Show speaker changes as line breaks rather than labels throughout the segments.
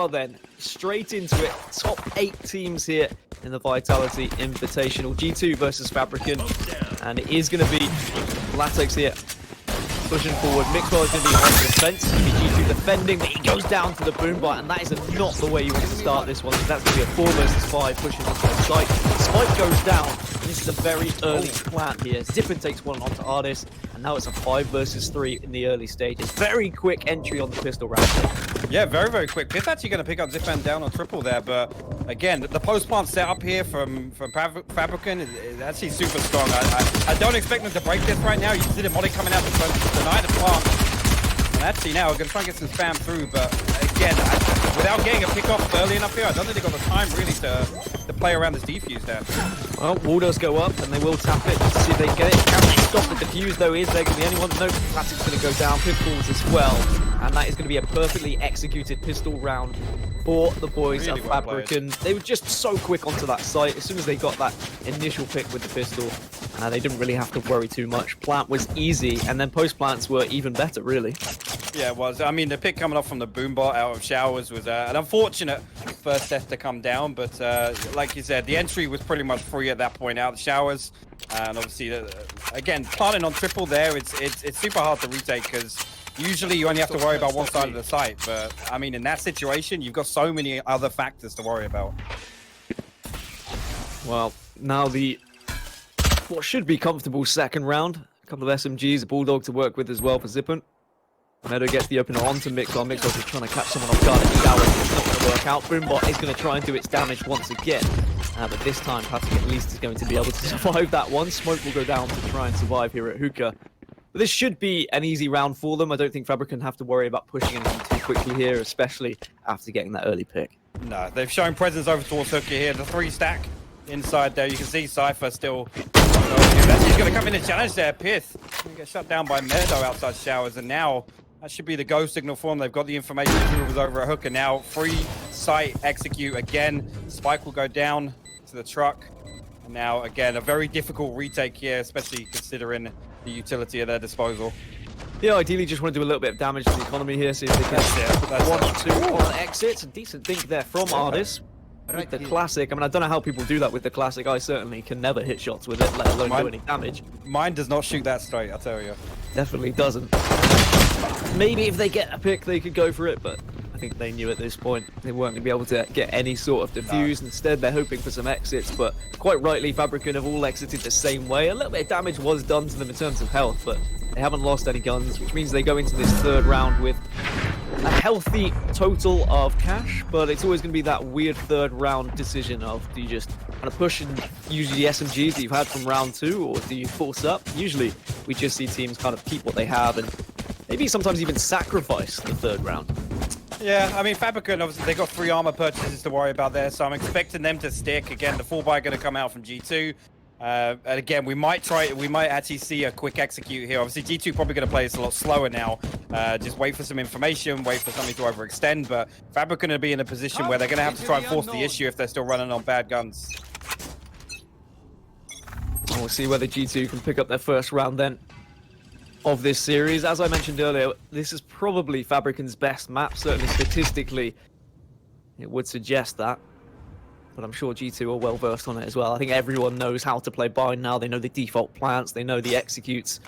Well then, straight into it. Top 8 teams here in the Vitality Invitational. G2 versus FABRIKEN. And it is going to be Latex here pushing forward. Mixwell is going to be on defense. It's going to be G2 defending, but he goes down to the Boombot, and that is not the way you want to start this one. That's going to be a 4 versus 5 pushing onto the site. Spike goes down. This is a very early plant here. Zippin takes one onto Artist, and now it's a 5 versus 3 in the early stages. Very quick entry on the pistol round.
Yeah, very, very quick. Pith actually going to pick up Zippin down on triple there, but again, the post-plant setup here from FABRIKEN is actually super strong. I don't expect them to break this right now. You can see the Moseley coming out to deny the plant. And actually now we're going to try and get some spam through, but again, without getting a pick off early enough here, I don't think they've got the time really to play around this defuse there.
Well, wall does go up, and they will tap it to see if they get it. Can they stop the defuse though? Is there going to be anyone? No, Classic's going to go down. Pip falls as well. And that is going to be a perfectly executed pistol round for the boys
Really
of
well
FABRIKEN. They were just so quick onto that site. As soon as they got that initial pick with the pistol, they didn't really have to worry too much. Plant was easy, and then post-plants were even better, really.
Yeah, it was. I mean, the pick coming off from the Boombot out of Showers was an unfortunate first death to come down, but like you said, the entry was pretty much free at that point out of Showers. And obviously, again, planting on triple there, it's super hard to retake because usually you only have to worry about one side of the site, but I mean, in that situation, you've got so many other factors to worry about.
Well, now what should be comfortable second round. A couple of SMGs, a Bulldog to work with as well for Zippin. Meadow gets the opener onto Mixwell. Mixwell's just trying to catch someone off guard. It's not going to work out. Boombot is going to try and do its damage once again. But this time, Patrick at least is going to be able to survive that one. Smoke will go down to try and survive here at Hookah. But this should be an easy round for them. I don't think FABRIKEN have to worry about pushing anything too quickly here, especially after getting that early pick.
No, they've shown presence over towards Hookah here. The 3-stack inside there. You can see Cypher still. He's going to come in and challenge there. Pith get shut down by Meadow outside Showers, and now that should be the go signal for them. They've got the information that was over at Hookah now. Free site execute again. Spike will go down to the truck. And now again, a very difficult retake here, especially considering the utility at their disposal.
Yeah, ideally just want to do a little bit of damage to the economy here, see if they can 1-2 on exits. A decent think there from Artis. With the classic, I mean, I don't know how people do that with the classic. I certainly can never hit shots with it, let alone do any damage.
Mine does not shoot that straight, I'll tell you.
Definitely doesn't. Maybe if they get a pick, they could go for it, but I think they knew at this point they weren't going to be able to get any sort of defuse. No. Instead, they're hoping for some exits, but quite rightly, FABRIKEN have all exited the same way. A little bit of damage was done to them in terms of health, but they haven't lost any guns, which means they go into this third round with a healthy total of cash, but it's always going to be that weird third round decision of, do you just kind of push and use the SMGs that you've had from round 2, or do you force up? Usually, we just see teams kind of keep what they have and maybe sometimes even sacrifice the third round.
Yeah, I mean, FABRIKEN, obviously, they got 3 armor purchases to worry about there, so I'm expecting them to stick. Again, the 4-buy going to come out from G2. And again, we might actually see a quick execute here. Obviously, G2 probably going to play this a lot slower now. Just wait for some information, wait for something to overextend. But FABRIKEN will be in a position where they're going to have to try and force the issue if they're still running on bad guns.
We'll see whether G2 can pick up their first round then of this series. As I mentioned earlier, this is probably FABRIKEN's best map. Certainly statistically, it would suggest that. But I'm sure G2 are well versed on it as well. I think everyone knows how to play bind now. They know the default plants, they know the executes.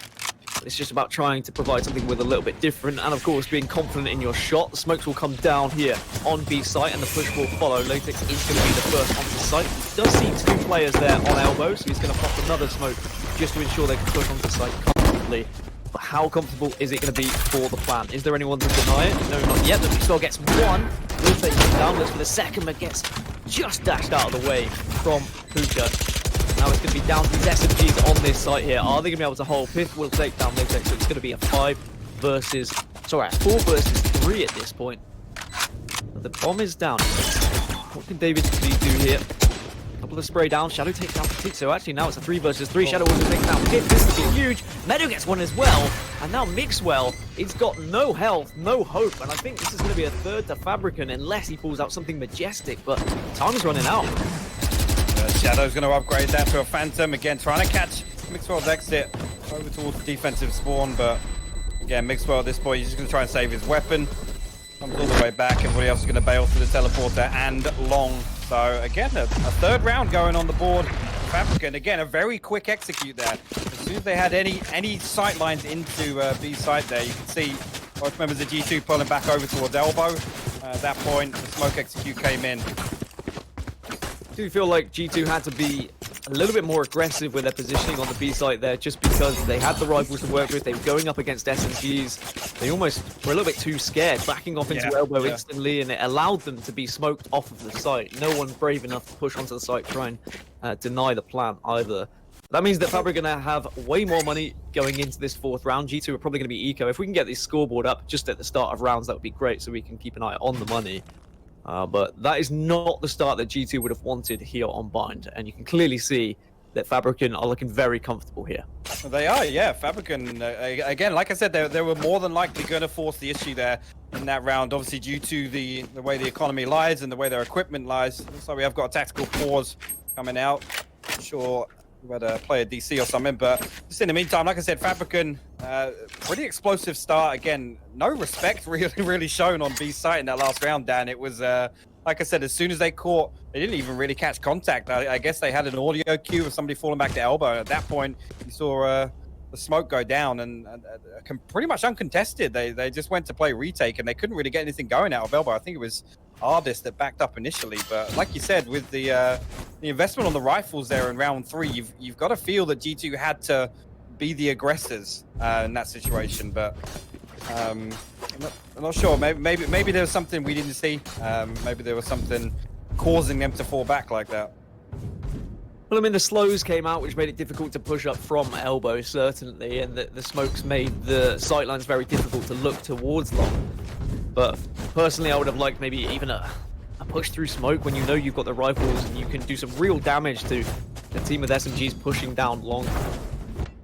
It's just about trying to provide something with a little bit different, and of course being confident in your shot. The smokes will come down here on B site, and the push will follow. Latex is going to be the first onto site. He does see 2 players there on elbow, so he's going to pop another smoke just to ensure they can push onto site comfortably. But how comfortable is it going to be for the plant? Is there anyone to deny it? No, not yet. The Mixwell gets 1. Will take him down, looks for the second, but gets just dashed out of the way from Hookah. Now it's going to be down to these SMGs on this site here. Are they going to be able to hold? Pith will take down Latex, so it's going to be a 4 versus 3 at this point. But the bomb is down. What can David do here? Couple of spray down. Shadow takes down Petit, so actually now it's a 3 versus 3. Shadow also takes down Pith. This is huge. Meadow gets 1 as well. And now Mixwell, he's got no health, no hope. And I think this is going to be a 3rd to FABRIKEN unless he pulls out something majestic. But time's running out.
Shadow's going to upgrade that to a Phantom. Again, trying to catch Mixwell's exit over towards the defensive spawn. But again, Mixwell at this point, he's just going to try and save his weapon. Comes all the way back. Everybody else is going to bail through the teleporter and long. So again, a third round going on the board. FABRIKEN, again, a very quick execute there. As soon as they had any sight lines into B site there, you can see both members of G2 pulling back over towards elbow. At that point, the smoke execute came in.
Do you feel like G2 had to be a little bit more aggressive with their positioning on the B site there, just because they had the rifles to work with, they were going up against SMGs, they almost were a little bit too scared, backing off into elbow instantly, and it allowed them to be smoked off of the site. No one brave enough to push onto the site, try and deny the plant either. That means that FABRIKEN are going to have way more money going into this fourth round. G2 are probably going to be eco. If we can get this scoreboard up just at the start of rounds, that would be great, so we can keep an eye on the money. But that is not the start that G2 would have wanted here on Bind, and you can clearly see that FABRIKEN are looking very comfortable here.
They are, yeah. FABRIKEN, again, like I said, they were more than likely going to force the issue there in that round, obviously due to the way the economy lies and the way their equipment lies. Looks like we have got a tactical pause coming out. Not sure whether play a DC or something, but just in the meantime, like I said, FABRIKEN, pretty explosive start. Again, no respect really shown on B site in that last round, Dan. It was, like I said, as soon as they caught, they didn't even really catch contact. I guess they had an audio cue of somebody falling back to elbow. And at that point, you saw the smoke go down and pretty much uncontested. They just went to play retake and they couldn't really get anything going out of elbow. I think it was Ardis that backed up initially, but like you said, with the investment on the rifles there in round 3, you've got to feel that G2 had to be the aggressors in that situation. But I'm not sure. Maybe there was something we didn't see. Maybe there was something causing them to fall back like that.
Well, I mean, the slows came out, which made it difficult to push up from elbow, certainly, and the smokes made the sightlines very difficult to look towards long. But personally, I would have liked maybe even a push through smoke when you know you've got the rifles and you can do some real damage to the team with SMGs pushing down long.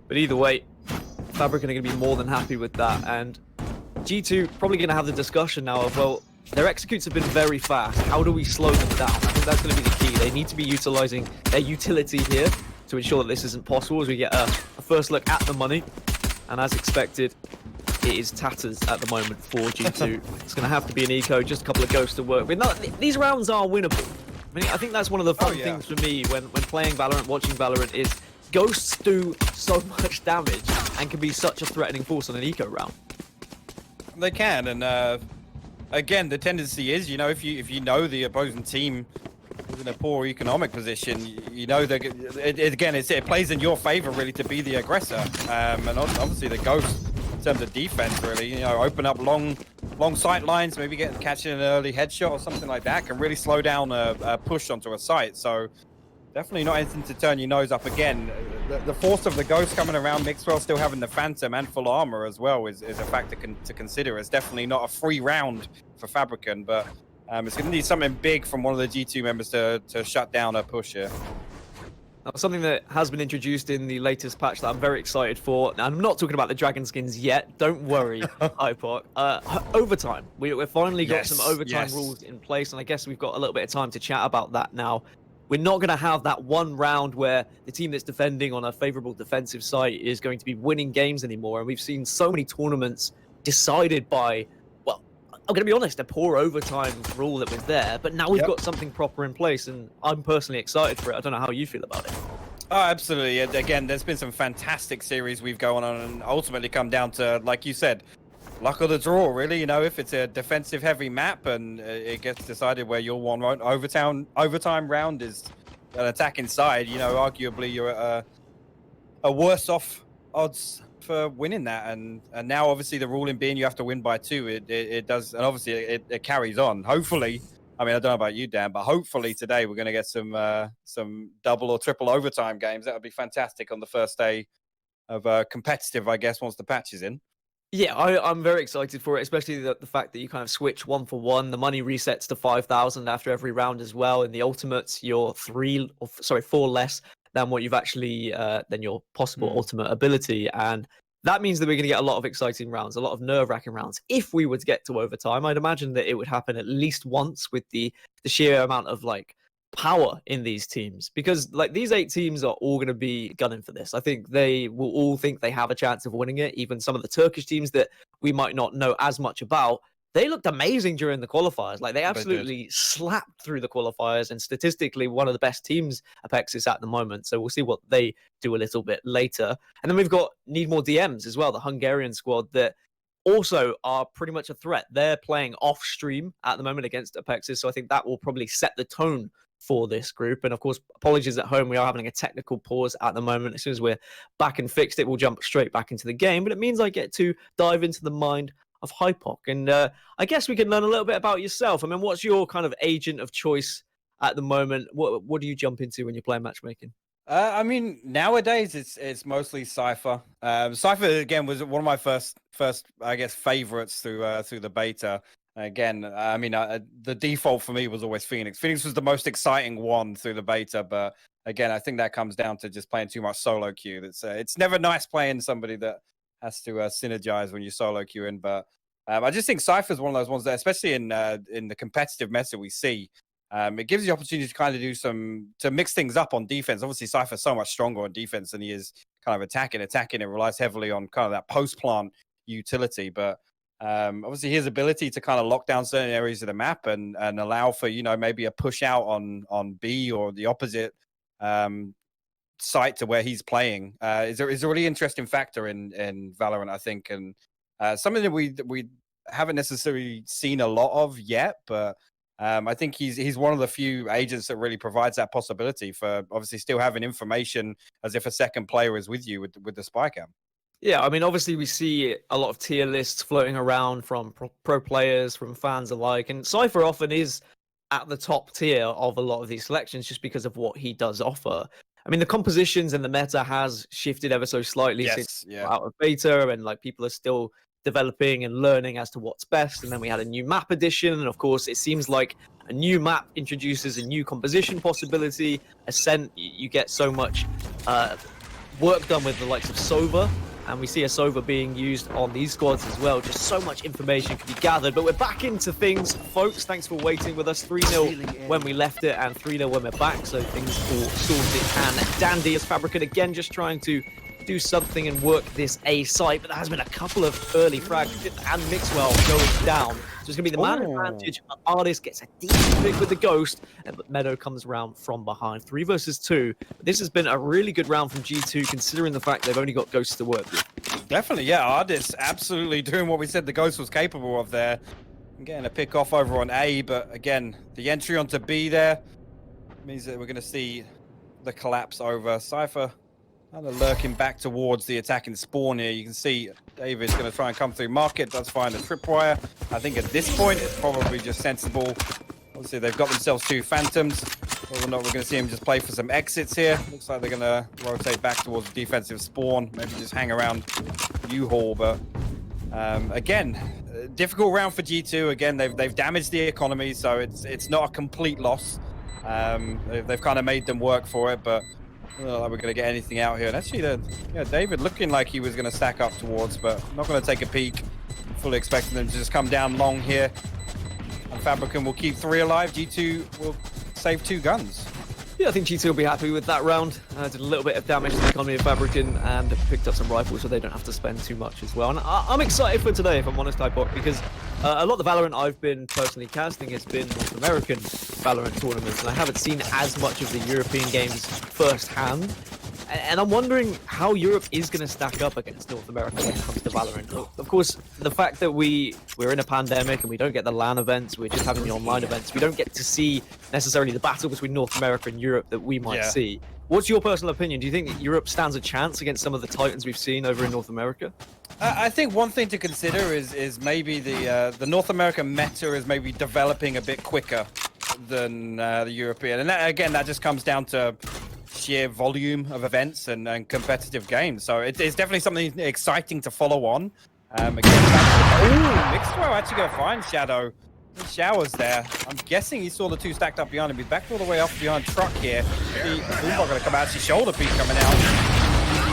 But either way, FABRIKEN are going to be more than happy with that, and G2 probably going to have the discussion now of, well, their executes have been very fast. How do we slow them down? I think that's going to be the key. They need to be utilizing their utility here to ensure that this isn't possible as we get a first look at the money. And as expected, it is tatters at the moment for G2. It's going to have to be an eco, just a couple of ghosts to work with. No, these rounds are winnable. I mean, I think that's one of the fun things for me when playing Valorant, watching Valorant, is ghosts do so much damage and can be such a threatening force on an eco round.
They can, and again, the tendency is, you know, if you know the opposing team is in a poor economic position, you know that it plays in your favor really to be the aggressor, and obviously the ghost in terms of defense really, you know, open up long sight lines, maybe catching an early headshot or something like that can really slow down a push onto a site. So definitely not anything to turn your nose up again. The force of the ghost coming around, Mixwell still having the Phantom and full armor as well is a factor to consider. It's definitely not a free round for FABRIKEN, but it's going to need something big from one of the G2 members to shut down a push here.
Something that has been introduced in the latest patch that I'm very excited for. Now, I'm not talking about the dragon skins yet. Don't worry, hypoc. Overtime. We've finally got some overtime rules in place, and I guess we've got a little bit of time to chat about that now. We're not going to have that one round where the team that's defending on a favorable defensive site is going to be winning games anymore. And we've seen so many tournaments decided by, well, I'm going to be honest, a poor overtime rule that was there. But now we've got something proper in place, and I'm personally excited for it. I don't know how you feel about it.
Oh, absolutely. Again, there's been some fantastic series we've gone on and ultimately come down to, like you said, luck of the draw, really. You know, if it's a defensive heavy map and it gets decided where your one overtime round is an attacking side, you know, arguably you're at a worse off odds for winning that. And now obviously the ruling being you have to win by 2, it does, and obviously it carries on. Hopefully, I mean, I don't know about you, Dan, but hopefully today we're going to get some double or triple overtime games. That would be fantastic on the first day of competitive, I guess, once the patch is in.
Yeah, I'm very excited for it, especially the fact that you kind of switch 1-for-1. The money resets to 5,000 after every round as well. In the ultimates, you're 4 less than what you've actually than your possible ultimate ability, and that means that we're going to get a lot of exciting rounds, a lot of nerve-wracking rounds. If we were to get to overtime, I'd imagine that it would happen at least once with the sheer amount of like power in these teams, because like these 8 teams are all going to be gunning for this. I think they will all think they have a chance of winning it. Even some of the Turkish teams that we might not know as much about, they looked amazing during the qualifiers. Like, they
They did.
absolutely slapped through the qualifiers, and statistically one of the best teams Apex is at the moment. So we'll see what they do a little bit later. And then we've got Need More DMs as well, the Hungarian squad that also are pretty much a threat. They're playing off stream at the moment against Apexis, so I think that will probably set the tone for this group. And of course, apologies at home, we are having a technical pause at the moment. As soon as we're back and fixed it, we'll jump straight back into the game. But it means I get to dive into the mind of hypoc. And I guess we can learn a little bit about yourself. I mean, what's your kind of agent of choice at the moment? What do you jump into when you're playing matchmaking?
I mean, nowadays it's mostly Cypher. Cypher again was one of my first I guess favorites through the beta. Again, I mean, the default for me was always Phoenix. Phoenix was the most exciting one through the beta, but again, I think that comes down to just playing too much solo queue. It's never nice playing somebody that has to synergize when you solo queue in. But I just think Cypher is one of those ones that, especially in the competitive meta we see, it gives you the opportunity to kind of to mix things up on defense. Obviously, Cypher's so much stronger on defense than he is kind of attacking. It relies heavily on kind of that post plant utility, but obviously his ability to kind of lock down certain areas of the map and allow for, you know, maybe a push out on B or the opposite site to where he's playing is a really interesting factor in Valorant, I think, and something that we haven't necessarily seen a lot of yet, but I think he's one of the few agents that really provides that possibility for obviously still having information as if a second player is with you with the spy cam.
Yeah, I mean, obviously we see a lot of tier lists floating around from pro players, from fans alike, and Cypher often is at the top tier of a lot of these selections just because of what he does offer. I mean, the compositions and the meta has shifted ever so slightly since out of beta, and like people are still developing and learning as to what's best. And then we had a new map addition, and of course, it seems like a new map introduces a new composition possibility. Ascent, you get so much work done with the likes of Sova. And we see a Sova being used on these squads as well. Just so much information can be gathered. But we're back into things, folks. Thanks for waiting with us. 3-0 when we left it and 3-0 when we're back. So things all sorted and dandy as FABRIKEN again just trying to do something and work this A site. But there has been a couple of early frags and Mixwell going down. So it's going to be the man advantage. Artist gets a decent pick with the Ghost, but Meadow comes around from behind. 3 versus 2. This has been a really good round from G2, considering the fact they've only got Ghosts to work with.
Definitely, yeah. Artist absolutely doing what we said the Ghost was capable of there. And getting a pick off over on A, but again, the entry onto B there means that we're going to see the collapse over. Cypher kind of lurking back towards the attacking spawn here. You can see David's going to try and come through market. Does find a tripwire. I think at this point, it's probably just sensible. Obviously, they've got themselves 2 Phantoms. Whether or not we're going to see him just play for some exits here. Looks like they're going to rotate back towards the defensive spawn. Maybe just hang around U-Haul. But again, difficult round for G2. Again, they've damaged the economy, so it's not a complete loss. They've kind of made them work for it, but I don't know like we're going to get anything out here. And actually, David looking like he was going to stack up towards, but not going to take a peek. Fully expecting them to just come down long here. And FABRIKEN will keep 3 alive. G2 will save 2 guns.
Yeah, I think G2 will be happy with that round. Did a little bit of damage to the economy of FABRIKEN and picked up some rifles, so they don't have to spend too much as well. And I'm excited for today, if I'm honest, hypoc, because a lot of the Valorant I've been personally casting has been North American Valorant tournaments, and I haven't seen as much of the European games firsthand. And I'm wondering how Europe is going to stack up against North America when it comes to Valorant. Of course, the fact that we're in a pandemic and we don't get the LAN events, we're just having the online events, we don't get to see necessarily the battle between North America and Europe that we might see. What's your personal opinion? Do you think that Europe stands a chance against some of the titans we've seen over in North America?
I think one thing to consider is maybe the North American meta is maybe developing a bit quicker than the European. And that, again, that just comes down to sheer volume of events and competitive games. So it's definitely something exciting to follow on. Again, Mixwell actually going to find Shadow. He showers there. I'm guessing he saw the 2 stacked up behind him. He's backed all the way up behind truck here. Boombar going to come out. His shoulder piece coming out.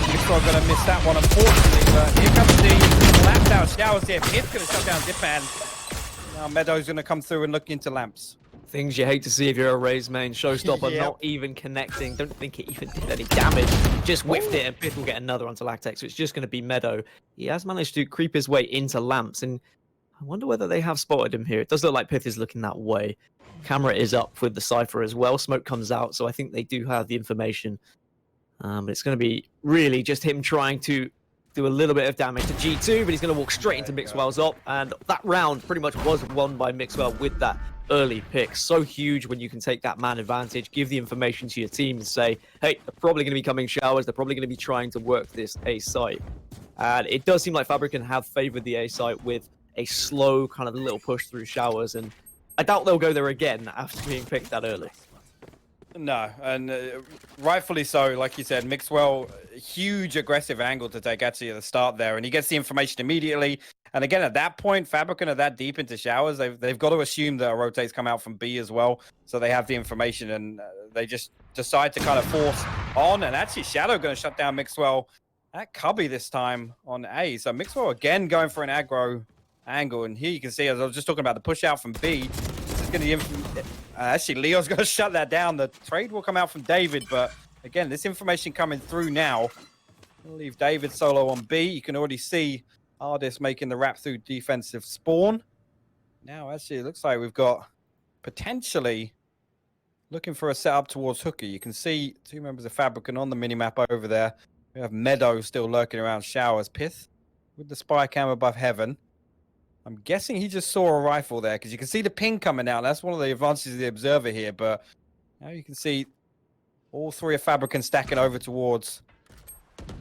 Mixwell going to miss that one, unfortunately. But here comes the laps out. Showers here. Pip's going to shut down Dipman. Now Meadow's going to come through and look into lamps.
Things you hate to see if you're a Raze main. Showstopper not even connecting. Don't think it even did any damage. Just whiffed it, and Pith will get another onto Lactex. So it's just going to be Meadow. He has managed to creep his way into lamps, and I wonder whether they have spotted him here. It does look like Pith is looking that way. Camera is up with the Cypher as well. Smoke comes out, so I think they do have the information. But it's going to be really just him trying to do a little bit of damage to G2, but he's going to walk straight into Mixwell's op. And that round pretty much was won by Mixwell with that early pick. So huge when you can take that man advantage, give the information to your team and say, hey, they're probably going to be coming showers. They're probably going to be trying to work this A site. And it does seem like FABRIKEN have favored the A site with a slow kind of little push through showers. And I doubt they'll go there again after being picked that early.
No, and rightfully so. Like you said, Mixwell, huge aggressive angle to take actually at the start there, and he gets the information immediately. And again, at that point, FABRIKEN are that deep into showers, they've got to assume that a rotate's come out from B as well, so they have the information, and they just decide to kind of force on. And actually, Shadow going to shut down Mixwell at Cubby this time on A. So Mixwell again going for an aggro angle, and here you can see, as I was just talking about the push out from B, this is going to actually, Leo's going to shut that down. The trade will come out from David, but again, this information coming through now. We'll leave David solo on B. You can already see Ardis making the wrap through defensive spawn. Now, actually, it looks like we've got potentially looking for a setup towards Hooker. You can see two members of FABRIKEN on the minimap over there. We have Meadow still lurking around showers. Pith with the spy cam above heaven. I'm guessing he just saw a rifle there because you can see the ping coming out. That's one of the advantages of the observer here. But now you can see all three of FABRIKEN stacking over towards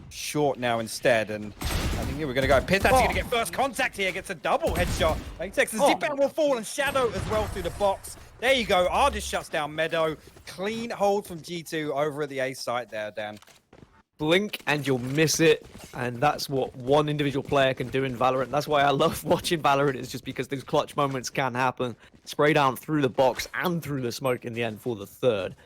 short now instead. And I think here we're going to go. Pith actually going to get first contact here. Gets a double headshot. He takes the zip out will fall and Shadow as well through the box. There you go. Ardis shuts down Meadow. Clean hold from G2 over at the A site there, Dan.
Blink and you'll miss it, and that's what one individual player can do in Valorant. That's why I love watching Valorant, is just because those clutch moments can happen. Spray down through the box and through the smoke in the end for the third.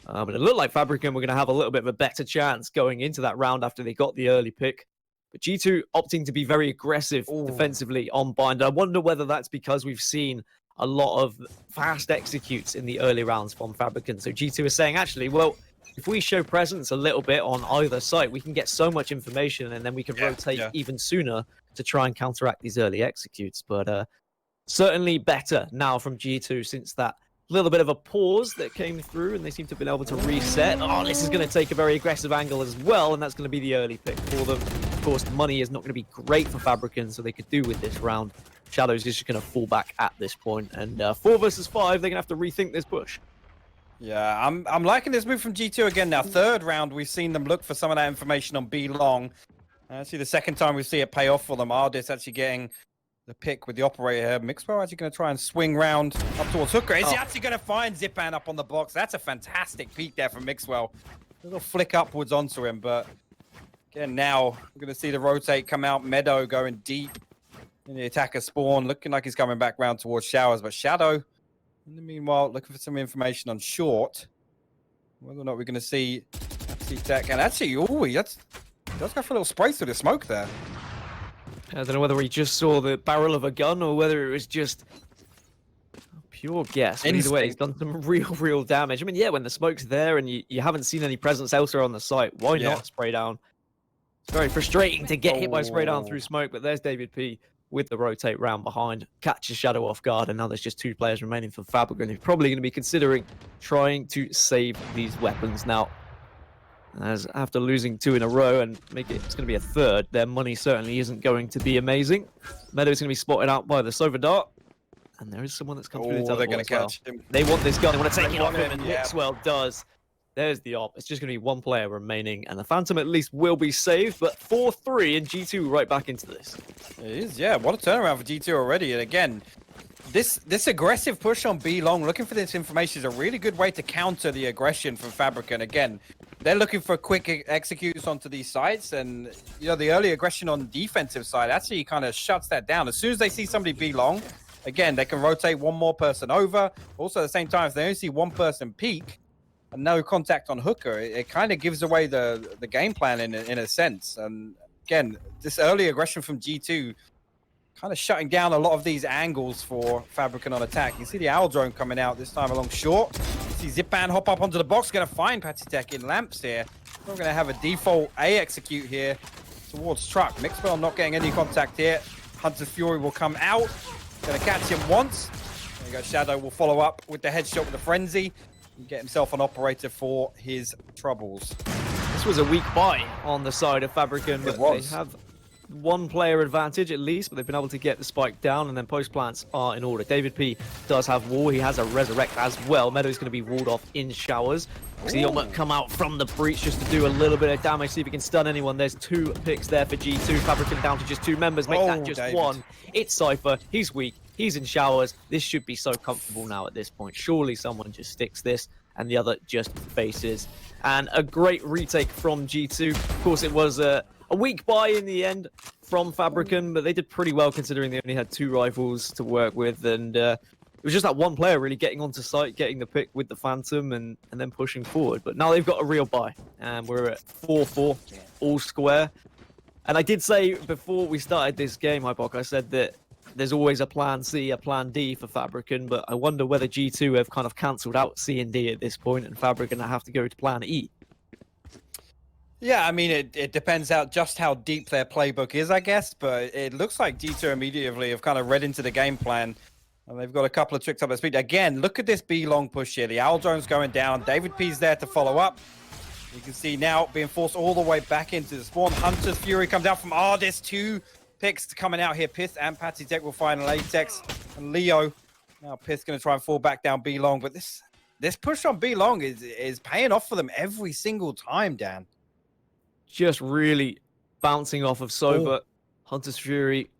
But it looked like FABRIKEN were going to have a little bit of a better chance going into that round after they got the early pick. But G2 opting to be very aggressive defensively on bind. I wonder whether that's because we've seen a lot of fast executes in the early rounds from FABRIKEN. So G2 is saying, actually, well, if we show presence a little bit on either site, we can get so much information, and then we can rotate even sooner to try and counteract these early executes. But certainly better now from G2 since that little bit of a pause that came through, and they seem to have been able to reset. Oh, this is going to take a very aggressive angle as well, and that's going to be the early pick for them. Of course, money is not going to be great for FABRIKEN, so they could do with this round. Shadow's just going to fall back at this point, and 4 versus 5, they're going to have to rethink this push.
Yeah, I'm liking this move from G2 again now. Third round, we've seen them look for some of that information on B long. Actually, the second time we see it pay off for them. Ardis actually getting the pick with the operator here. Mixwell actually going to try and swing round up towards Hooker. Is he actually going to find Zipan up on the box? That's a fantastic peek there from Mixwell. A little flick upwards onto him, but again, now we're going to see the rotate come out. Meadow going deep in the attacker spawn, looking like he's coming back round towards showers, but Shadow, in the meanwhile, looking for some information on short. Whether or not we're going to see Tech. And actually, does go for a little spray through the smoke there.
I don't know whether he just saw the barrel of a gun or whether it was just a pure guess. But either way, he's done some real damage. I mean, yeah, when the smoke's there and you haven't seen any presence elsewhere on the site, why not spray down? It's very frustrating to get hit by spray down through smoke, but there's David P with the rotate round behind, catches Shadow off guard, and now there's just 2 players remaining for FABRIKEN, who's probably going to be considering trying to save these weapons now. As after losing 2 in a row and it's going to be a third, their money certainly isn't going to be amazing. Meadow's going to be spotted out by the Sova Dart, and there is someone that's come through the
they're going to catch him.
They want this gun, they want to take it off him, and Mixwell does. There's the op. It's just going to be 1 player remaining, and the Phantom at least will be saved, but 4-3 and G2 right back into this.
It is, yeah. What a turnaround for G2 already. And again, this aggressive push on B long, looking for this information is a really good way to counter the aggression from FABRIKEN. Again, they're looking for quick executes onto these sites, and you know, the early aggression on the defensive side actually kind of shuts that down. As soon as they see somebody B long, again, they can rotate 1 more person over. Also, at the same time, if they only see 1 person peek, and no contact on Hooker, it kind of gives away the game plan in a sense. And again, this early aggression from G2 kind of shutting down a lot of these angles for FABRIKEN on attack. You can see the Owl drone coming out this time along short. You see Zipan hop up onto the box, going to find Patitech in lamps here. We're going to have a default A execute here towards truck. Mixwell not getting any contact here. Hunter's Fury will come out. Gonna catch him once. There you go, Shadow will follow up with the headshot with the Frenzy and get himself an operator for his troubles.
This was a weak buy on the side of FABRIKEN, but they have one player advantage at least, but they've been able to get the spike down, and then post plants are in order. David P does have wall. He has a resurrect as well. Meadow's going to be walled off in showers. See the ultimate come out from the breach just to do a little bit of damage, see if he can stun anyone. There's 2 picks there for G2. FABRIKEN down to just 2 members. Make that just
David.
1. It's Cypher. He's weak. He's in showers. This should be so comfortable now at this point. Surely someone just sticks this and the other just faces. And a great retake from G2. Of course, it was a weak buy in the end from FABRIKEN, but they did pretty well considering they only had 2 rifles to work with, and it was just that one player really getting onto site, getting the pick with the Phantom, and then pushing forward. But now they've got a real buy, and we're at 4-4, all square. And I did say before we started this game, hypoc, I said that there's always a plan C, a plan D for FABRIKEN, but I wonder whether G2 have kind of cancelled out C and D at this point, and FABRIKEN have to go to plan E.
Yeah, I mean, it depends out just how deep their playbook is, I guess, but it looks like G2 immediately have kind of read into the game plan, and they've got a couple of tricks up their speed. Again, look at this B long push here. The Owl Drone's going down. David P's there to follow up. You can see now being forced all the way back into the spawn. Hunter's Fury comes out from Ardis. 2 picks coming out here. Pith and Patty Tech will find Latex. And Leo. Now Pith's going to try and fall back down B long, but this push on B long is paying off for them every single time, Dan.
Just really bouncing off of Sober. Hunter's Fury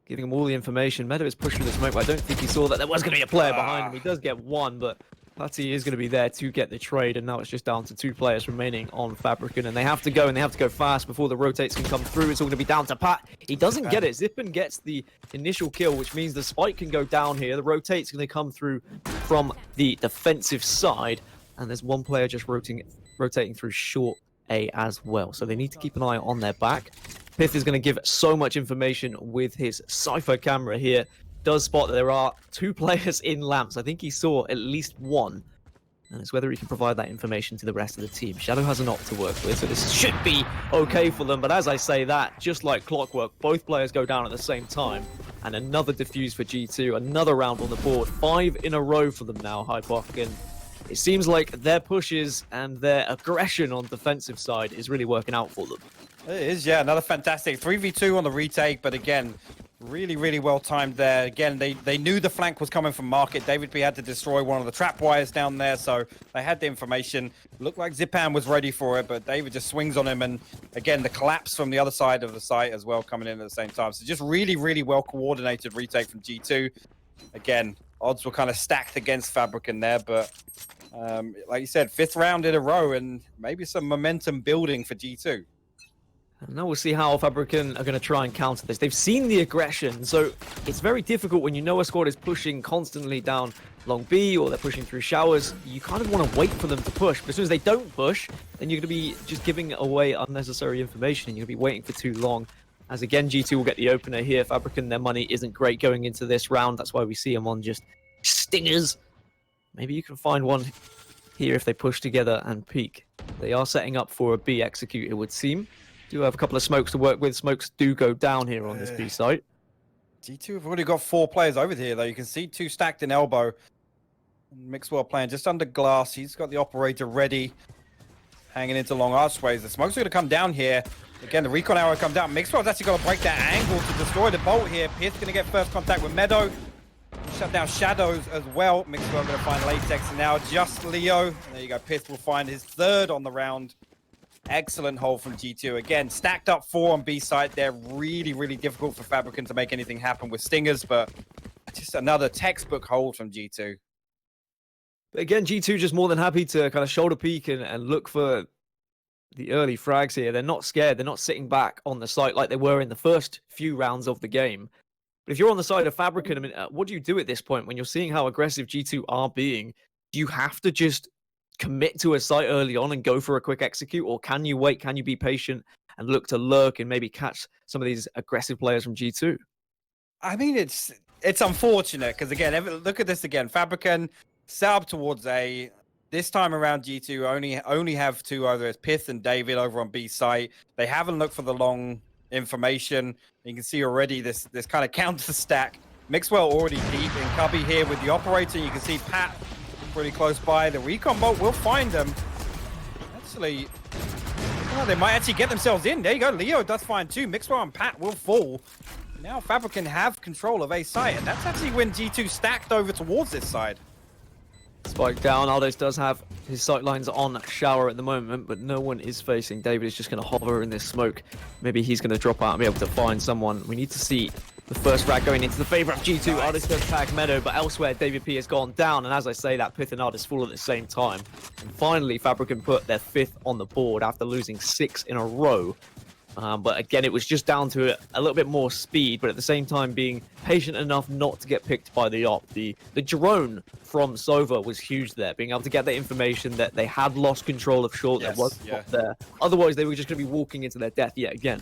giving him all the information. Meadow is pushing the smoke, but I don't think he saw that there was going to be a player behind him. He does get 1, but Patty is going to be there to get the trade, and now it's just down to 2 players remaining on FABRIKEN, and they have to go fast before the rotates can come through. It's all going to be down to Pat. He doesn't get it. Zippin gets the initial kill, which means the spike can go down here. The rotate's going to come through from the defensive side, and there's 1 player just rotating through short A as well, so they need to keep an eye on their back. Pith is going to give so much information with his Cypher camera here. Does spot that there are 2 players in lamps. I think he saw at least 1, and it's whether he can provide that information to the rest of the team. Shadow has an op to work with, so this should be okay for them, but as I say that, just like clockwork, both players go down at the same time, and another defuse for G2, another round on the board. 5 in a row for them now, hypoc, and it seems like their pushes and their aggression on defensive side is really working out for them.
It is, yeah. Another fantastic 3v2 on the retake, but again, really, really well timed there. Again, they knew the flank was coming from Market. David P had to destroy one of the trap wires down there, so they had the information. Looked like Zipan was ready for it, but David just swings on him, and again, the collapse from the other side of the site as well coming in at the same time. So just really, really well coordinated retake from G2. Again, odds were kind of stacked against FABRIKEN there, but like you said, 5th round in a row, and maybe some momentum building for G2.
And now we'll see how FABRIKEN are going to try and counter this. They've seen the aggression, so it's very difficult when you know a squad is pushing constantly down long B or they're pushing through showers. You kind of want to wait for them to push, but as soon as they don't push, then you're going to be just giving away unnecessary information, and you're going to be waiting for too long. As again, G2 will get the opener here. FABRIKEN, their money isn't great going into this round. That's why we see them on just stingers. Maybe you can find one here if they push together and peek. They are setting up for a B execute, it would seem. Do have a couple of smokes to work with. Smokes do go down here on this B site.
G2 have already got 4 players over here, though. You can see 2 stacked in elbow. Mixwell playing just under glass. He's got the operator ready, hanging into long archways. The smokes are going to come down here. Again, the recon arrow comes down. Mixwell's actually got to break that angle to destroy the bolt here. Pierce going to get first contact with Meadow. Shut down Shadows as well. Mixwell going to find Latex, and now just Leo. There you go. Pierce will find his 3rd on the round. Excellent hold from G2. Again, stacked up 4 on B site. They're really, really difficult for FABRIKEN to make anything happen with stingers, but just another textbook hold from G2.
But again, G2 just more than happy to kind of shoulder peek and look for the early frags here. They're not scared. They're not sitting back on the site like they were in the first few rounds of the game. But if you're on the side of FABRIKEN, I mean, what do you do at this point when you're seeing how aggressive G2 are being? Do you have to just commit to a site early on and go for a quick execute, or can you wait? Can you be patient and look to lurk and maybe catch some of these aggressive players from G2?
I mean, it's unfortunate because again, look at this again. FABRIKEN set up towards A. This time around, G2 only have 2 others, Pith and David over on B site. They haven't looked for the long information. You can see already this kind of counter stack. Mixwell already deep in cubby here with the operator. You can see Pat pretty close by. The recon bolt will find them. Actually, oh, they might actually get themselves in. There you go. Leo does find two. Mixwell and Pat will fall. Now FABRIKEN have control of A site, and that's actually when G2 stacked over towards this side.
Spike down. Aldos does have his sight lines on Shower at the moment, but no one is facing. David is just going to hover in this smoke. Maybe he's going to drop out and be able to find someone. We need to see the first frag going into the favor of G2. Aldos does tag Meadow, but elsewhere David P has gone down. And as I say, that Pith and Aldos fall at the same time. And finally, FABRIKEN put their 5th on the board after losing 6 in a row. But again, it was just down to a little bit more speed, but at the same time being patient enough not to get picked by the op. The drone from Sova was huge there, being able to get the information that they had lost control of short.
Yes,
there was not there. Otherwise, they were just going to be walking into their death yet again.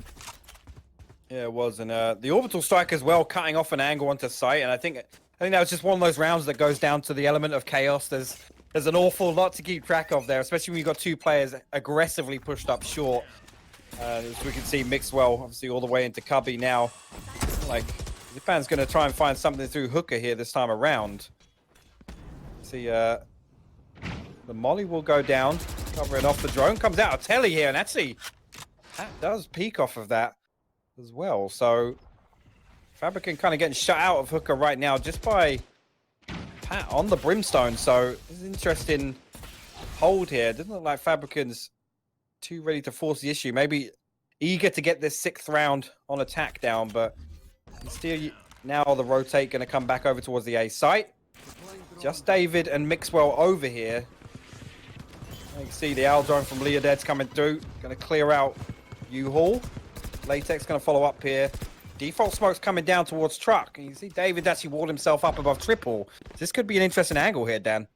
Yeah, it was, and the orbital strike as well, cutting off an angle onto site, and I think that was just one of those rounds that goes down to the element of chaos. There's an awful lot to keep track of there, especially when you've got 2 players aggressively pushed up short. As we can see, Mixwell obviously all the way into cubby now. Like, Japan's going to try and find something through Hooker here this time around. See, the molly will go down, covering off the drone. Comes out of telly here, and actually, that does peek off of that as well. So, FABRIKEN kind of getting shut out of Hooker right now just by Pat on the Brimstone. So, this is an interesting hold here. Doesn't look like FABRIKEN's too ready to force the issue. Maybe eager to get this 6th round on attack down, but still now the rotate going to come back over towards the A site. Just David and Mixwell over here. You can see the Owl drone from Leoded's coming through. Going to clear out U-Haul. Latex going to follow up here. Default smoke's coming down towards truck. And you can see David actually walled himself up above triple. This could be an interesting angle here, Dan.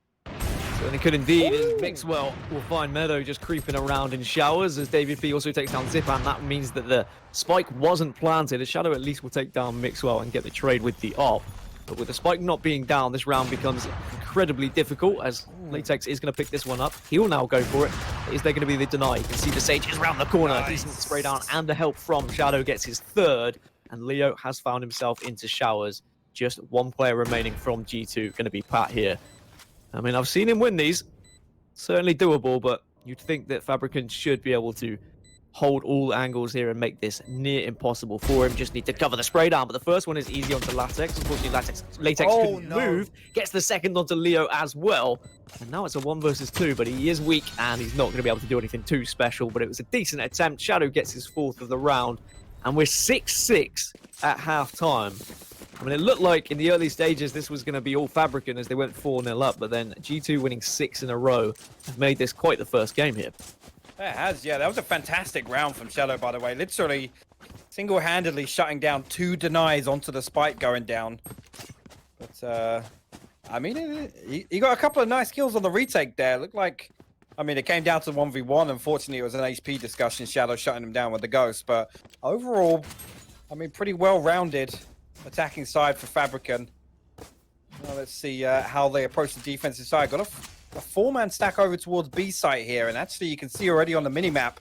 Certainly could indeed. As Mixwell will find Meadow just creeping around in showers as David P also takes down Zip, and that means that the spike wasn't planted. A Shadow at least will take down Mixwell and get the trade with the op. But with the spike not being down, this round becomes incredibly difficult as Latex is going to pick this one up. He will now go for it. Is there going to be the deny? You can see the Sage is around the corner.
Nice.
Decent spray down and the help from Shadow gets his 3rd. And Leo has found himself into showers. Just 1 player remaining from G2, going to be Pat here. I mean, I've seen him win these. Certainly doable, but you'd think that FABRIKEN should be able to hold all angles here and make this near impossible for him. Just need to cover the spray down, but the first one is easy onto Latex. Unfortunately, Latex couldn't move. Gets the second onto Leo as well. And now it's a 1 versus 2, but he is weak and he's not going to be able to do anything too special, but it was a decent attempt. Shadow gets his 4th of the round, and we're 6-6 at half-time. I mean, it looked like in the early stages this was going to be all FABRIKEN as they went 4-0 up, but then G2 winning 6 in a row have made this quite the first game here.
It has, yeah. That was a fantastic round from Shadow, by the way. Literally single-handedly shutting down 2 denies onto the spike going down. But, I mean, he got a couple of nice kills on the retake there. It looked like, I mean, it came down to 1v1. Unfortunately, it was an HP discussion. Shadow shutting him down with the Ghost. But overall, I mean, pretty well-rounded attacking side for FABRIKEN. Well, let's see how they approach the defensive side. Got a 4-man stack over towards B site here, and actually you can see already on the minimap,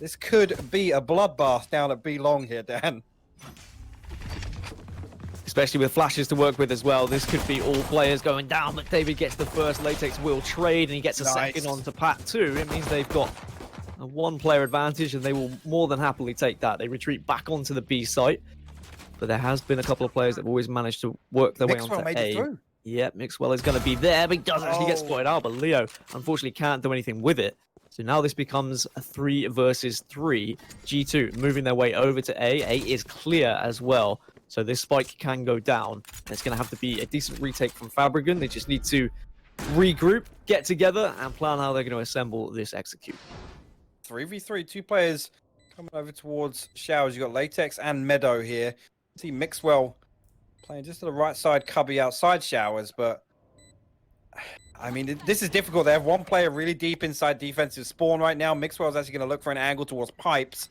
this could be a bloodbath down at B long here, Dan.
Especially with flashes to work with as well. This could be all players going down, but David gets the first. Latex will trade, and he gets a second onto Pat too. It means they've got a 1-player advantage, and they will more than happily take that. They retreat back onto the B site. But there has been a couple of players that have always managed to work their way onto
made
A.
it through.
Yep, Mixwell is going to be there, but he does actually get spotted out. But Leo, unfortunately, can't do anything with it. So now this becomes a 3 versus 3. G2 moving their way over to A. A is clear as well. So this spike can go down. It's going to have to be a decent retake from FABRIKEN. They just need to regroup, get together, and plan how they're going to assemble this execute.
3v3, 2 players coming over towards Showers. You've got Latex and Meadow here. See Mixwell playing just to the right side, cubby outside Showers, but I mean, this is difficult. They have 1 player really deep inside defensive spawn right now. Mixwell's actually going to look for an angle towards pipes.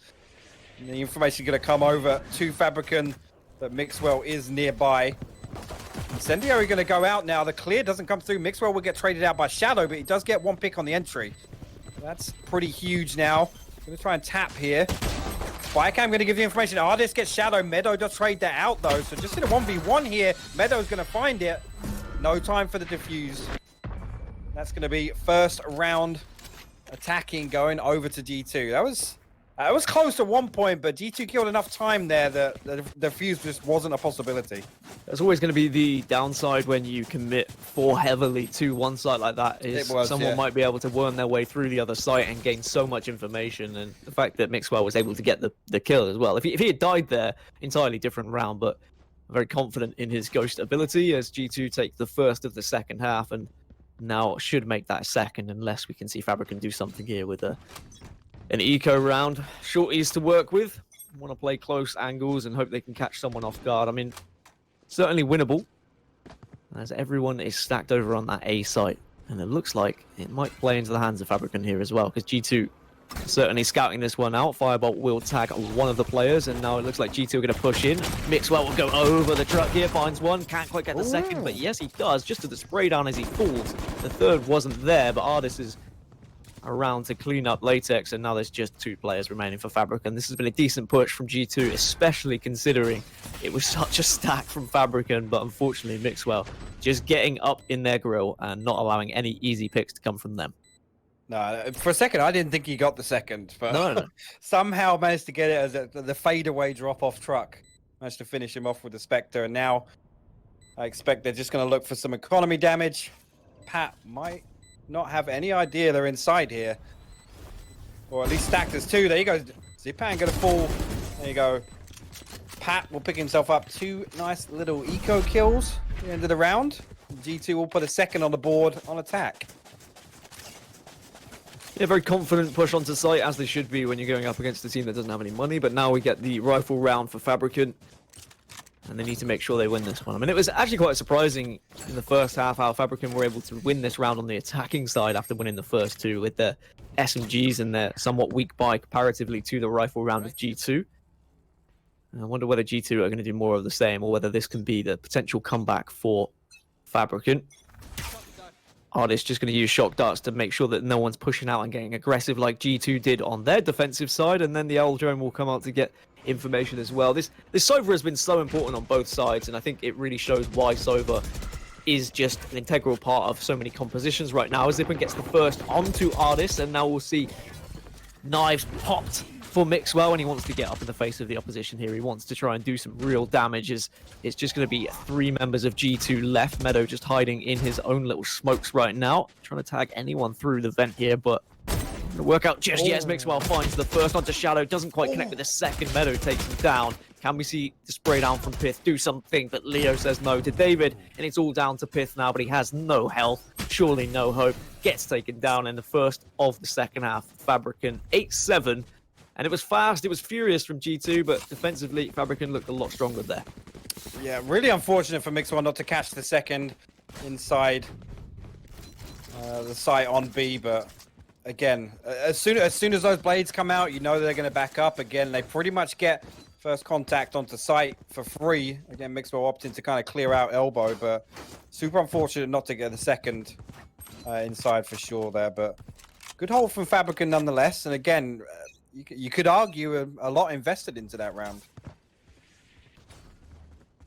And the information is going to come over to FABRIKEN that Mixwell is nearby. Incendiary going to go out now. The clear doesn't come through. Mixwell will get traded out by Shadow, but he does get 1 pick on the entry. That's pretty huge now. Going to try and tap here. Spy Cam going to give the information. Artist gets Shadow. Meadow does trade that out, though. So just in a 1v1 here. Meadow's going to find it. No time for the defuse. That's going to be first round attacking going over to G2. That was close at one point, but G2 killed enough time there that the defuse just wasn't a possibility.
There's always going to be the downside when you commit for heavily to one site like that. Is someone might be able to worm their way through the other site and gain so much information. And the fact that Mixwell was able to get the kill as well. If he had died there, entirely different round, but I'm very confident in his ghost ability as G2 take the first of the second half and now should make that second unless we can see FABRIKEN do something here with an eco round. Shorties to work with. Want to play close angles and hope they can catch someone off guard. I mean, certainly winnable as everyone is stacked over on that A site. And it looks like it might play into the hands of FABRIKEN here as well because G2 certainly scouting this one out. Firebolt will tag one of the players, and now it looks like G2 are going to push in. Mixwell will go over the truck here, finds one, can't quite get the second, but yes, he does, just to the spray down as he falls. The third wasn't there, but Artis is around to clean up Latex, and now there's just 2 players remaining for FABRIKEN. This has been a decent push from G2, especially considering it was such a stack from FABRIKEN, but unfortunately Mixwell just getting up in their grill and not allowing any easy picks to come from them.
No, for a second, I didn't think he got the second, but
no.
somehow managed to get it as the fadeaway drop-off truck. Managed to finish him off with the Spectre, and now I expect they're just going to look for some economy damage. Pat might not have any idea they're inside here. Or at least stacked as 2. There you go. Zipan going to fall. There you go. Pat will pick himself up 2 nice little eco kills at the end of the round. G2 will put a second on the board on attack.
Yeah, very confident push onto site, as they should be when you're going up against a team that doesn't have any money. But now we get the rifle round for FABRIKEN, and they need to make sure they win this one. I mean, it was actually quite surprising in the first half how FABRIKEN were able to win this round on the attacking side after winning the first 2 with their SMGs and their somewhat weak buy comparatively to the rifle round of G2. And I wonder whether G2 are going to do more of the same, or whether this can be the potential comeback for FABRIKEN. Artist just going to use shock darts to make sure that no one's pushing out and getting aggressive like G2 did on their defensive side, and then the Owl Drone will come out to get information as well. This Sova has been so important on both sides, and I think it really shows why Sova is just an integral part of so many compositions right now. Zipan gets the first onto Artist, and now we'll see knives popped for Mixwell, and he wants to get up in the face of the opposition here. He wants to try and do some real damage. It's just going to be 3 members of G2 left. Meadow just hiding in his own little smokes right now, trying to tag anyone through the vent here, but going to work out just yet as Mixwell finds the first onto Shadow. Doesn't quite connect with the second. Meadow takes him down. Can we see the spray down from Pith do something? But Leo says no to David, and it's all down to Pith now, but he has no health. Surely no hope. Gets taken down in the first of the second half. FABRIKEN 8-7. And it was fast, it was furious from G2, but defensively, FABRIKEN looked a lot stronger there.
Yeah, really unfortunate for Mixwell not to catch the second inside the site on B, but again, as soon as those blades come out, you know they're going to back up. Again, they pretty much get first contact onto site for free. Again, Mixwell opting to kind of clear out elbow, but super unfortunate not to get the second inside for sure there, but good hold from FABRIKEN nonetheless, and again, you could argue a lot invested into that round.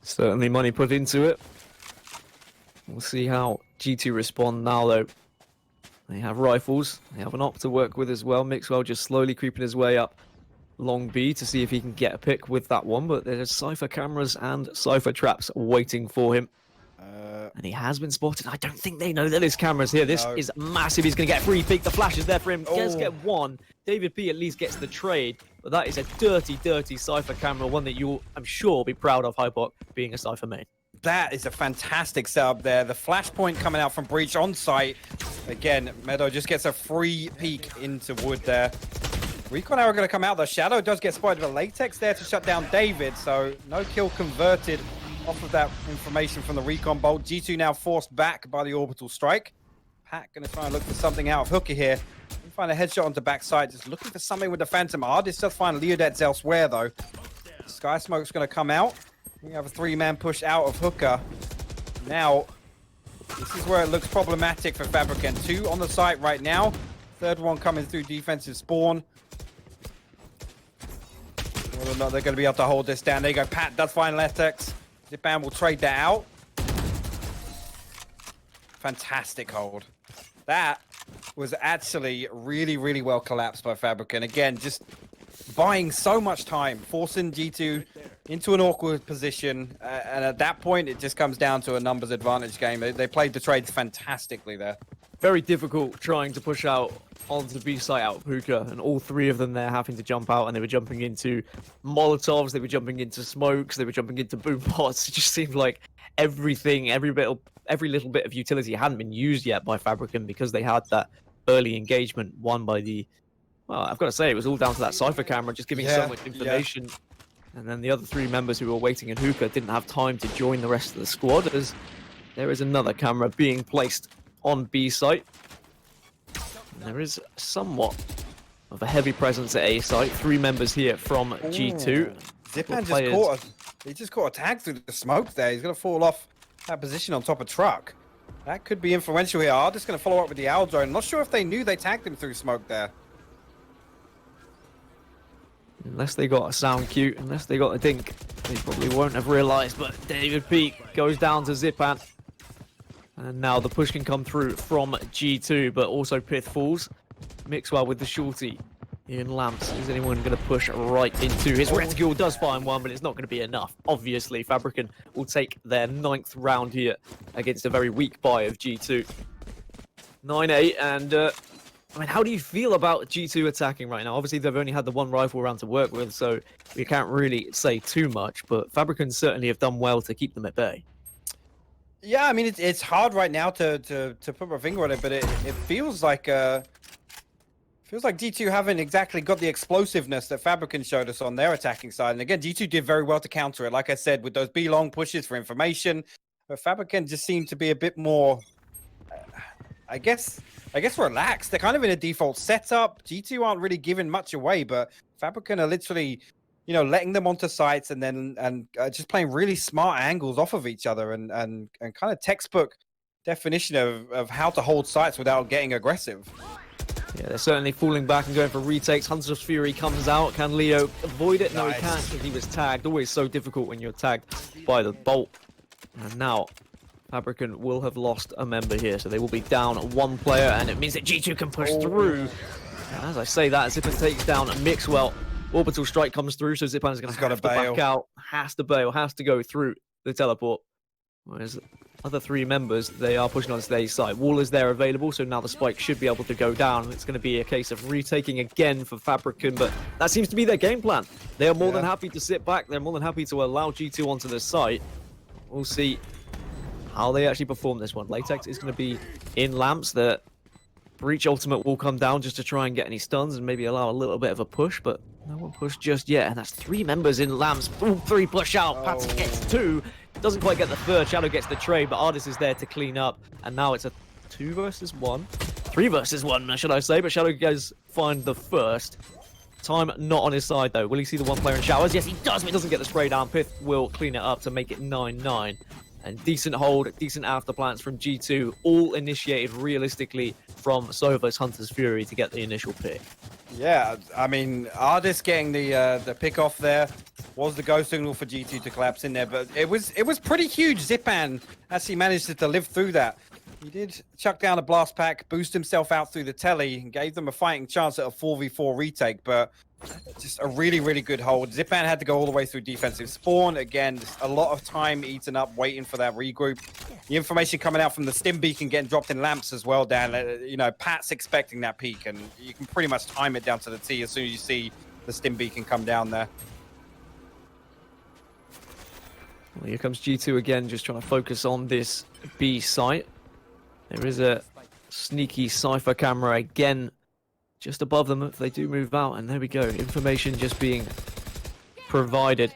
Certainly money put into it. We'll see how G2 respond now, though. They have rifles. They have an op to work with as well. Mixwell just slowly creeping his way up long B to see if he can get a pick with that one. But there's Cypher cameras and Cypher traps waiting for him. And he has been spotted. I don't think they know that there's cameras here. This is massive. He's going to get a free pick. The flash is there for him. Does get one. David P at least gets the trade. But that is a dirty, dirty Cypher camera. One that you'll, I'm sure, be proud of, hypoc, being a Cypher main.
That is a fantastic setup there. The flashpoint coming out from Breach on site. Again, Meadow just gets a free peek into wood there. Recon arrow going to come out though. Shadow does get spotted, but Latex there to shut down David. So no kill converted off of that information from the recon bolt. G2 now forced back by the orbital strike. Pat going to try and look for something out of Hooker here. Find a headshot onto backside, just looking for something with the Phantom. Artist does find Leodets elsewhere though. Sky Smoke's going to come out. We have a 3-man push out of Hooker. Now, this is where it looks problematic for FABRIKEN. 2 on the site right now. Third one coming through defensive spawn. Whether or not they're going to be able to hold this down. There you go. Pat does find Letex. Zipan will trade that out. Fantastic hold. That was actually really, really well collapsed by FABRIKEN. Again, just buying so much time, forcing G2 into an awkward position. And at that point, it just comes down to a numbers advantage game. They played the trades fantastically there.
Very difficult trying to push out onto the B site out of Hookah, and all three of them there having to jump out, and they were jumping into Molotovs, they were jumping into smokes, they were jumping into boom pots. It just seemed like everything, every little bit of utility hadn't been used yet by FABRIKEN because they had that early engagement won by the, well, I've got to say, it was all down to that Cypher camera just giving so much information. And then the other three members who were waiting in Hookah didn't have time to join the rest of the squad, as there is another camera being placed on B site. And there is somewhat of a heavy presence at A site. Three members here from G2.
Zipan just caught a tag through the smoke there. He's going to fall off that position on top of truck. That could be influential here. Ardis going to follow up with the owl drone. Not sure if they knew they tagged him through smoke there.
Unless they got a sound cue, unless they got a dink, they probably won't have realized. But David Peak goes down to Zipan. And now the push can come through from G2, but also Pith falls. Mixwell with the shorty in lamps. Is anyone going to push right into his reticule? Does find one, but it's not going to be enough. Obviously, FABRIKEN will take their 9th round here against a very weak buy of G2. 9-8, and I mean, how do you feel about G2 attacking right now? Obviously, they've only had the one rifle round to work with, so we can't really say too much, but FABRIKEN certainly have done well to keep them at bay.
Yeah, I mean, it's hard right now to put my finger on it, but it feels like G2 haven't exactly got the explosiveness that FABRIKEN showed us on their attacking side. And again, G2 did very well to counter it, like I said, with those B long pushes for information. But FABRIKEN just seemed to be a bit more, I guess relaxed. They're kind of in a default setup. G2 aren't really giving much away, but FABRIKEN are literally, you know, letting them onto sites and then just playing really smart angles off of each other and kind of textbook definition of how to hold sites without getting aggressive.
Yeah, they're certainly falling back and going for retakes. Hunter's Fury comes out. Can Leo avoid it? No, he can't because he was tagged. Always so difficult when you're tagged by the bolt. And now FABRIKEN will have lost a member here, so they will be down one player, and it means that G2 can push through. And as I say that, Zipan takes down Mixwell. Orbital strike comes through, so Zipan is going to have to back out. Has to bail, has to go through the teleport. Whereas other three members, they are pushing on today's side. Wall is there available, so now the spike should be able to go down. It's going to be a case of retaking again for FABRIKEN, but that seems to be their game plan. They are more than happy to sit back. They're more than happy to allow G2 onto the site. We'll see how they actually perform this one. Latex is going to be in lamps. The Breach ultimate will come down just to try and get any stuns and maybe allow a little bit of a push, but no one pushed just yet. And that's three members in lamps. All three push out. Pats gets two. Doesn't quite get the third. Shadow gets the trade, but Ardis is there to clean up. And now it's a 2 versus 1. 3 versus 1, should I say. But Shadow does find the first. Time not on his side, though. Will he see the one player in showers? Yes, he does, but he doesn't get the spray down. Pith will clean it up to make it 9-9. And decent hold, decent after plans from G2. All initiated realistically from Sova's Hunter's Fury to get the initial pick.
Yeah, I mean, Ardis getting the pick off there was the go signal for G2 to collapse in there, but it was pretty huge. Zipan actually managed to live through that. He did chuck down a blast pack, boost himself out through the telly, and gave them a fighting chance at a 4v4 retake, but just a really, really good hold. Zipan had to go all the way through defensive spawn. Again, just a lot of time eaten up waiting for that regroup. The information coming out from the stim beacon getting dropped in lamps as well, Dan. You know, Pat's expecting that peak, and you can pretty much time it down to the T as soon as you see the stim beacon come down there.
Well, here comes G2 again, just trying to focus on this B site. There is a sneaky Cypher camera again just above them if they do move out, and there we go. Information just being provided.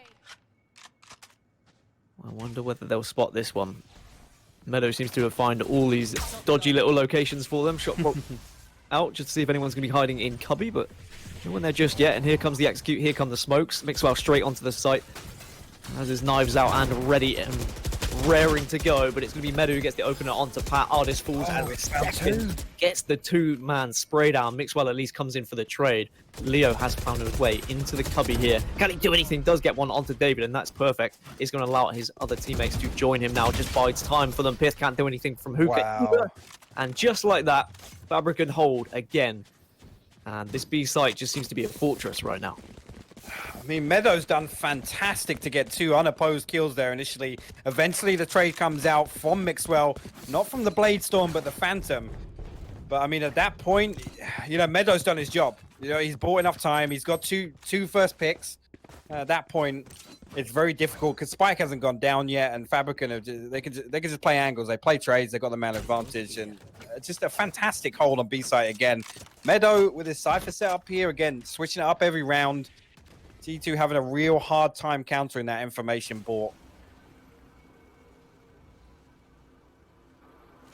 I wonder whether they'll spot this one. Meadow seems to have found all these dodgy little locations for them. Shot out just to see if anyone's going to be hiding in cubby, but no one there just yet. And here comes the execute, here come the smokes. Mixwell straight onto the site. Has his knives out and ready, and raring to go, but it's going to be Meadow who gets the opener onto Pat. Artist falls, and Second gets the two-man spray down. Mixwell at least comes in for the trade. Leo has found his way into the cubby here. Can he do anything? Does get one onto David, and that's perfect. It's going to allow his other teammates to join him now. Just bides time for them. Pith can't do anything from Hookah.
Wow.
And just like that, FABRIKEN hold again. And this B site just seems to be a fortress right now.
I mean, Meadow's done fantastic to get 2 unopposed kills there initially. Eventually, the trade comes out from Mixwell, not from the Blade Storm, but the Phantom. But I mean, at that point, you know, Meadow's done his job. You know, he's bought enough time. He's got two first picks. At that point, it's very difficult because Spike hasn't gone down yet, and FABRIKEN they can just play angles. They play trades. They got the man advantage, and just a fantastic hold on B site again. Meadow with his Cypher setup here again, switching it up every round. G2 having a real hard time countering that information bought.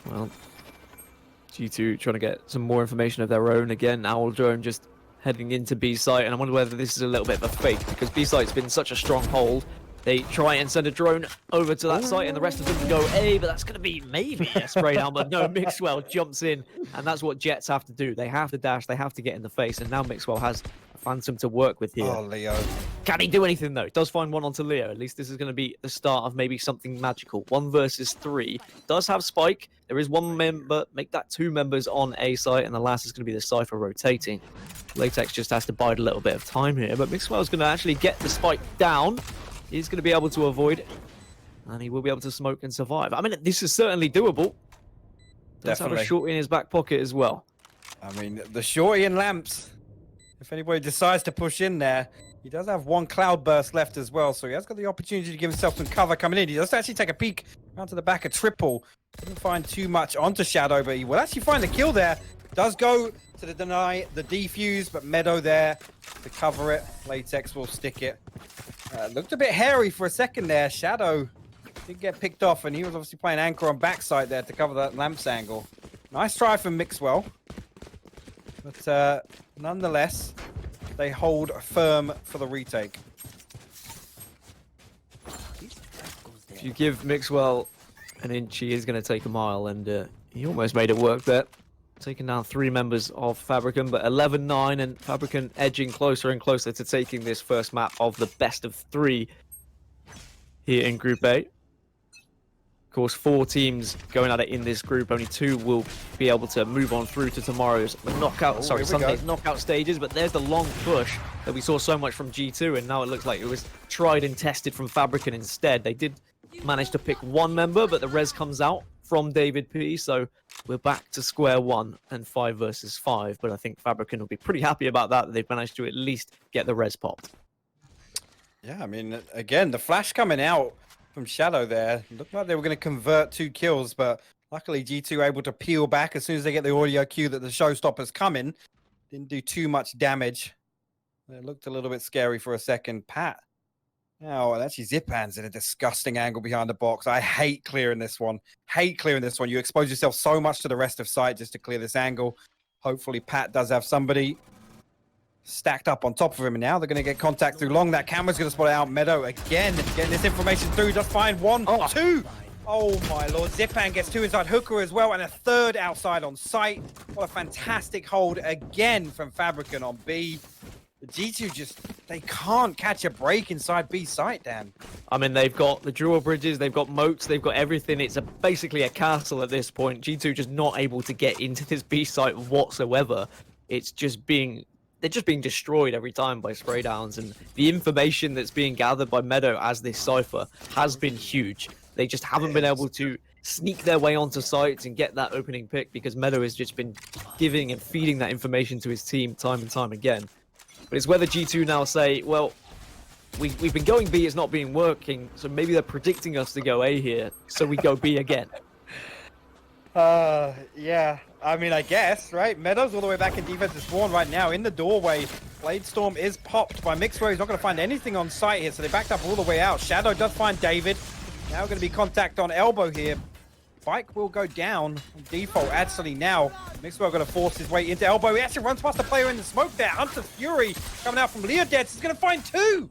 Well, G2 trying to get some more information of their own again. Owl Drone just heading into B site, and I wonder whether this is a little bit of a fake because B site's been such a strong hold. They try and send a drone over to that site, and the rest of them go A, but that's going to be maybe a spray down. But no, Mixwell jumps in, and that's what Jets have to do. They have to dash, they have to get in the face, and now Mixwell has a Phantom to work with here.
Oh, Leo.
Can he do anything, though? Does find one onto Leo. At least this is going to be the start of maybe something magical. 1 versus 3. Does have Spike. There is 1 member. Make that 2 members on A site, and the last is going to be the Cypher rotating. Latex just has to bide a little bit of time here, but Mixwell's going to actually get the Spike down. He's going to be able to avoid it, and he will be able to smoke and survive. I mean, this is certainly doable. Does have a shorty in his back pocket as well.
I mean, the shorty and lamps. If anybody decides to push in there, he does have 1 cloud burst left as well, so he has got the opportunity to give himself some cover coming in. He does actually take a peek around to the back of Triple. Doesn't find too much onto Shadow, but he will actually find the kill there. Does go to the deny, the defuse, but Meadow there to cover it. Latex will stick it. Looked a bit hairy for a second there. Shadow did get picked off, and he was obviously playing anchor on backside there to cover that lamps angle. Nice try from Mixwell. But nonetheless, they hold firm for the retake.
If you give Mixwell an inch, he is going to take a mile, and he almost made it work there. Taking down 3 members of FABRIKEN, but 11-9, and FABRIKEN edging closer and closer to taking this first map of the best of 3 here in Group A. Of course, 4 teams going at it in this group. Only 2 will be able to move on through to tomorrow's knockout, Sunday's knockout stages. But there's the long push that we saw so much from G2, and now it looks like it was tried and tested from FABRIKEN instead. They did manage to pick 1 member, but the res comes out from David P, so we're back to square 1 and 5 versus 5. But I think FABRIKEN will be pretty happy about that. They've managed to at least get the res popped.
Yeah, I mean, again, the flash coming out from Shadow there. Looked like they were going to convert 2 kills, but luckily G2 able to peel back as soon as they get the audio cue that the showstopper's coming. Didn't do too much damage. It looked a little bit scary for a second. Pat. Now, and actually Zip-Hands in a disgusting angle behind the box. I hate clearing this one. Hate clearing this one. You expose yourself so much to the rest of site just to clear this angle. Hopefully Pat does have somebody stacked up on top of him, and now they're going to get contact through long. That camera's going to spot it out. Meadow again getting this information through. Just find 1, 2. Oh my lord. Zip-Hand gets 2 inside Hooker as well, and a 3rd outside on site. What a fantastic hold again from FABRIKEN on B. The G2 just, they can't catch a break inside B site, Dan.
I mean, they've got the drawbridges, they've got moats, they've got everything. It's basically a castle at this point. G2 just not able to get into this B site whatsoever. It's just they're just being destroyed every time by spray downs, and the information that's being gathered by Meadow as this Cypher has been huge. They just haven't been able to sneak their way onto sites and get that opening pick because Meadow has just been giving and feeding that information to his team time and time again. But it's whether G2 now say, well, we've been going B, it's not been working, so maybe they're predicting us to go A here, so we go B again.
Yeah, I mean, I guess, right? Meadow's all the way back in defensive spawn right now in the doorway. Blade Storm is popped by Mixwell. He's not going to find anything on site here, so they backed up all the way out. Shadow does find David. Now going to be contact on Elbow here. Bike will go down on default. Actually, now Mixwell going to force his way into Elbow. He actually runs past the player in the smoke there. Hunter's Fury coming out from Leodets. He's going to find 2.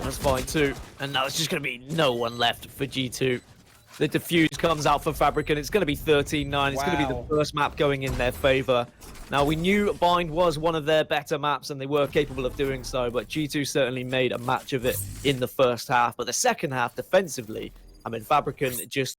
That's fine too. And now it's just going to be no one left for G2. The defuse comes out for FABRIKEN. It's going to be 13-9. It's going to be the first map going in their favor. Now, we knew Bind was one of their better maps, and they were capable of doing so, but G2 certainly made a match of it in the first half. But the second half, defensively, I mean, FABRIKEN just